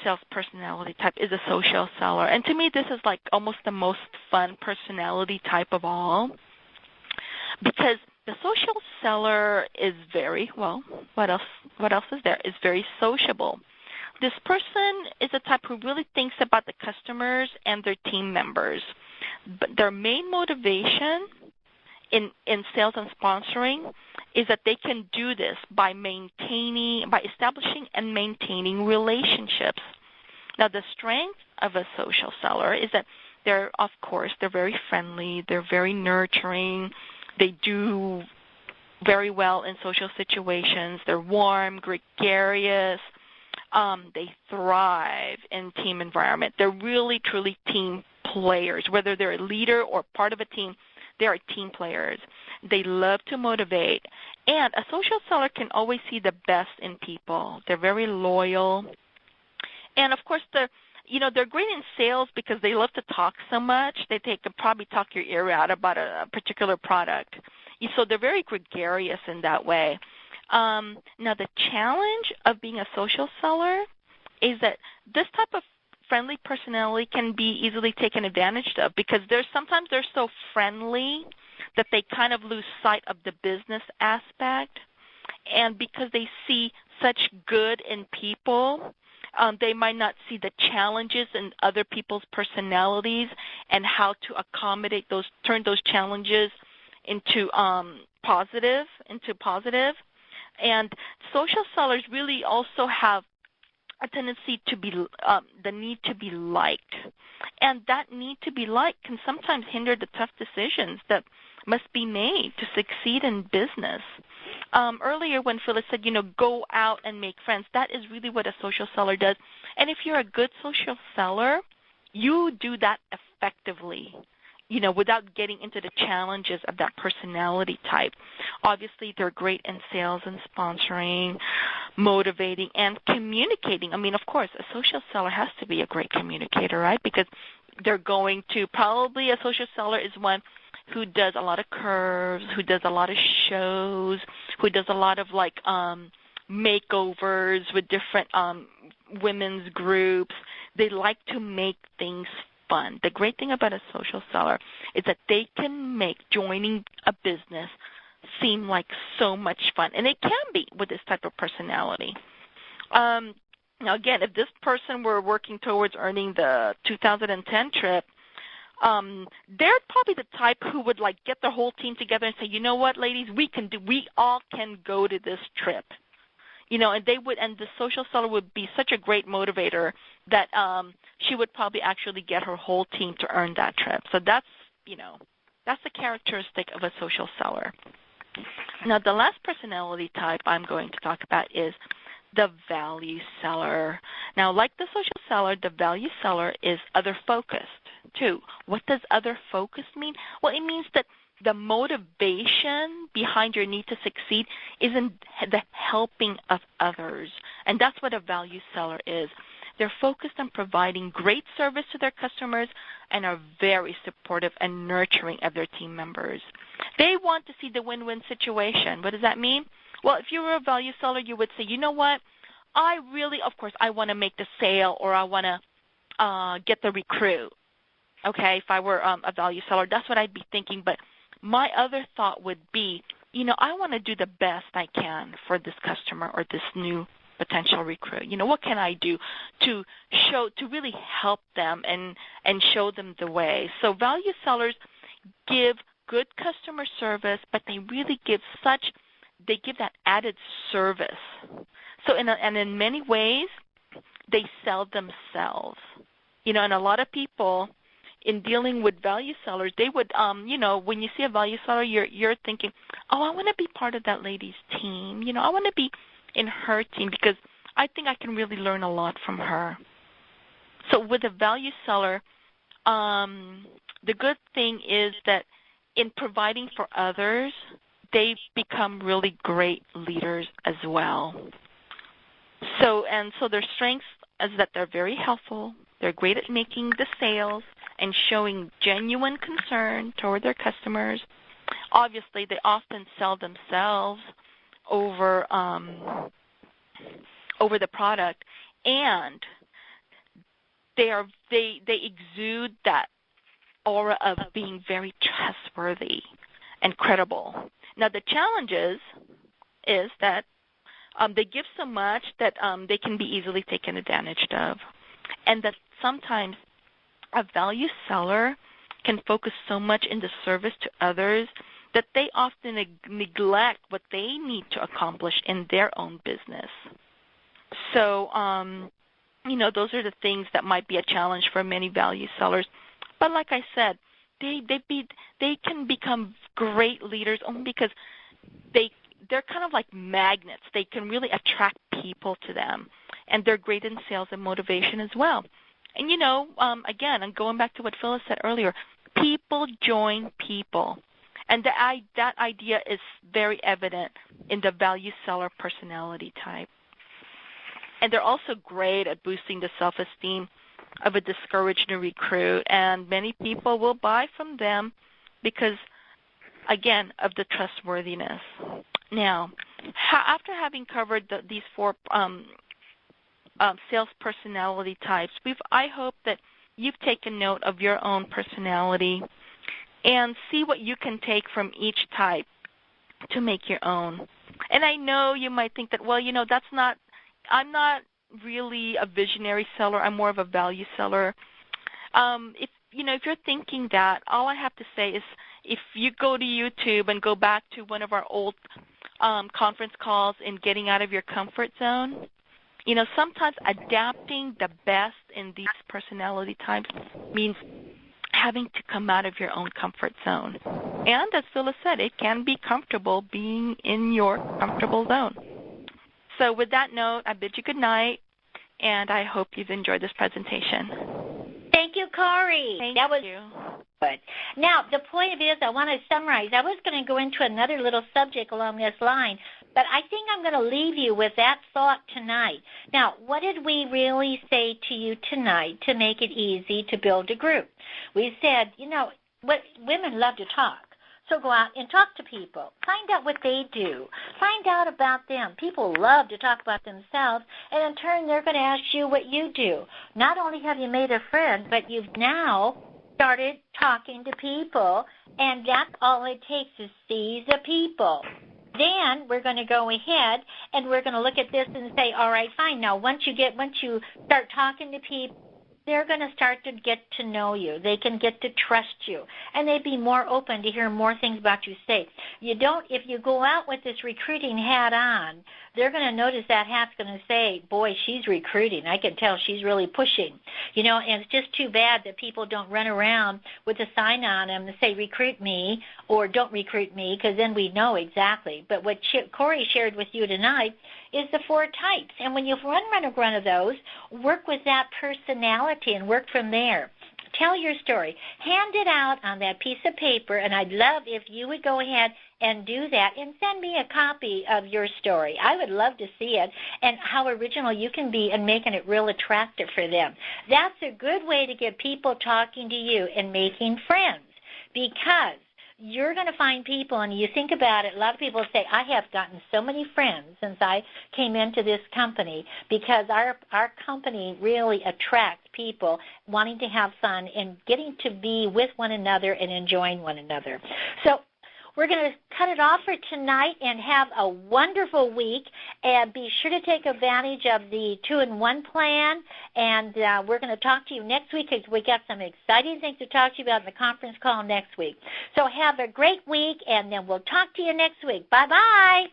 sales personality type is a social seller. And to me, this is like almost the most fun personality type of all, because the social seller is very, well, what else is there? Is very sociable. This person is a type who really thinks about the customers and their team members. But their main motivation in sales and sponsoring is that they can do this by establishing and maintaining relationships. Now, the strength of a social seller is that they're very friendly, they're very nurturing, they do very well in social situations, they're warm, gregarious, they thrive in team environment. They're really, truly team players. Whether they're a leader or part of a team, they are team players. They love to motivate. And a social seller can always see the best in people. They're very loyal. And, of course, they're great in sales because they love to talk so much. They can probably talk your ear out about a particular product. So they're very gregarious in that way. Now, the challenge of being a social seller is that this type of friendly personality can be easily taken advantage of, because sometimes they're so friendly that they kind of lose sight of the business aspect. And because they see such good in people, they might not see the challenges in other people's personalities and how to accommodate those, turn those challenges into positive. And social sellers really also have a tendency to be the need to be liked, and that need to be liked can sometimes hinder the tough decisions that must be made to succeed in business. Earlier when Phyllis said, go out and make friends, that is really what a social seller does. And if you're a good social seller, you do that effectively, without getting into the challenges of that personality type. Obviously, they're great in sales and sponsoring, motivating, and communicating. I mean, of course, a social seller has to be a great communicator, right? Because they're going to probably, a social seller is one who does a lot of curves, who does a lot of shows, who does a lot of makeovers with different women's groups. They like to make things fun. The great thing about a social seller is that they can make joining a business seem like so much fun, and it can be with this type of personality. Now, again, if this person were working towards earning the 2010 trip, they're probably the type who would get their whole team together and say, you know what, ladies, we all can go to this trip. And they would, and the social seller would be such a great motivator that she would probably actually get her whole team to earn that trip. So that's the characteristic of a social seller. Now, the last personality type I'm going to talk about is the value seller. Now, like the social seller, the value seller is other-focused, too. What does other-focused mean? Well, it means that the motivation behind your need to succeed is in the helping of others, and that's what a value seller is. They're focused on providing great service to their customers and are very supportive and nurturing of their team members. They want to see the win-win situation. What does that mean? Well, if you were a value seller, you would say, you know what, I want to make the sale, or I want to get the recruit. Okay, if I were a value seller, that's what I'd be thinking. But my other thought would be, I want to do the best I can for this customer or this new potential recruit. What can I do to really help them and show them the way? So value sellers give good customer service, but they really give that added service. So in many ways, they sell themselves. And a lot of people, in dealing with value sellers, they would, when you see a value seller, you're thinking, oh, I want to be part of that lady's team. I want to be in her team because I think I can really learn a lot from her. So with a value seller, the good thing is that in providing for others, they become really great leaders as well. So their strengths is that they're very helpful, they're great at making the sales and showing genuine concern toward their customers. Obviously, they often sell themselves over the product, and they exude that aura of being very trustworthy and credible. Now, the challenge is that they give so much that they can be easily taken advantage of, and that sometimes a value seller can focus so much in the service to others that they often neglect what they need to accomplish in their own business. So, those are the things that might be a challenge for many value sellers. But like I said, they can become great leaders only because they're kind of like magnets. They can really attract people to them, and they're great in sales and motivation as well. And, again, I'm going back to what Phyllis said earlier, people join people. And that idea is very evident in the value seller personality type. And they're also great at boosting the self-esteem of a discouraged new recruit, and many people will buy from them because, again, of the trustworthiness. Now, after having covered these four sales personality types, I hope that you've taken note of your own personality and see what you can take from each type to make your own. And I know you might think that, well, I'm not really a visionary seller. I'm more of a value seller. If you're thinking that, all I have to say is if you go to YouTube and go back to one of our old conference calls in getting out of your comfort zone, sometimes adapting the best in these personality types means having to come out of your own comfort zone. And as Phyllis said, it can be comfortable being in your comfortable zone. So with that note, I bid you good night, and I hope you've enjoyed this presentation. Thank you, Corey. Thank you. Good. Now, the point of it is I want to summarize. I was going to go into another little subject along this line, but I think I'm going to leave you with that thought tonight. Now, what did we really say to you tonight to make it easy to build a group? We said, women love to talk. So go out and talk to people. Find out what they do. Find out about them. People love to talk about themselves, and in turn they're going to ask you what you do. Not only have you made a friend, but you've now started talking to people, and that's all it takes is see the people. Then we're going to go ahead and we're going to look at this and say, all right, fine. Now, once you start talking to people, they're going to start to get to know you. They can get to trust you, and they'd be more open to hear more things about you say. If you go out with this recruiting hat on, they're going to notice that hat's going to say, boy, she's recruiting. I can tell she's really pushing. And it's just too bad that people don't run around with a sign on them that say, recruit me, or don't recruit me, because then we know exactly. But what Corey shared with you tonight is the four types. And when you run one of those, work with that personality and work from there. Tell your story. Hand it out on that piece of paper, and I'd love if you would go ahead and do that and send me a copy of your story. I would love to see it and how original you can be in making it real attractive for them. That's a good way to get people talking to you and making friends, because you're going to find people, and you think about it, a lot of people say, I have gotten so many friends since I came into this company, because our company really attracts people wanting to have fun and getting to be with one another and enjoying one another. So we're going to cut it off for tonight and have a wonderful week. And be sure to take advantage of the 2-in-1 plan. And we're going to talk to you next week, because we got some exciting things to talk to you about in the conference call next week. So have a great week, and then we'll talk to you next week. Bye-bye.